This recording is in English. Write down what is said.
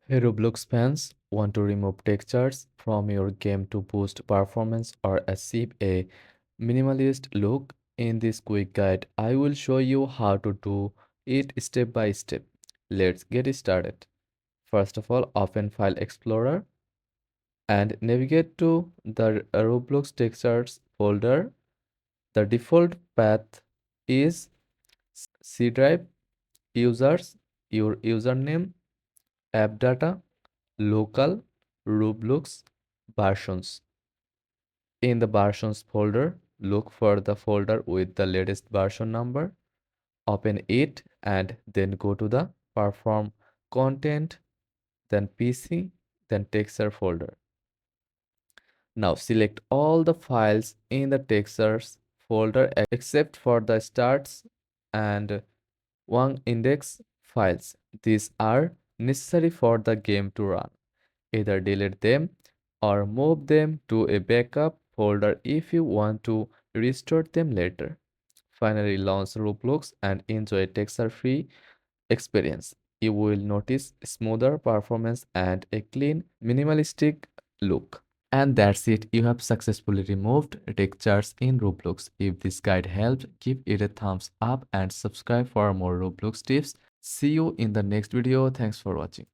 Hey Roblox fans, want to remove textures from your game to boost performance or achieve a minimalist look? In this quick guide, I will show you how to do it step by step. Let's get started. First of all, open File Explorer and navigate to the Roblox textures folder. The default path is C drive, users, your username, app data, local, Roblox, versions. In the versions folder, look for the folder with the latest version number. Open it and then go to the perform content, then PC, then texture folder. Now select all the files in the textures folder except for the starts and one index files. These are necessary for the game to run. Either delete them or move them to a backup folder if you want to restore them later. Finally, launch Roblox and enjoy a texture-free experience. You will notice smoother performance and a clean, minimalistic look. And that's it. You have successfully removed textures in Roblox. If this guide helped, give it a thumbs up and subscribe for more Roblox tips. See you in the next video. Thanks for watching.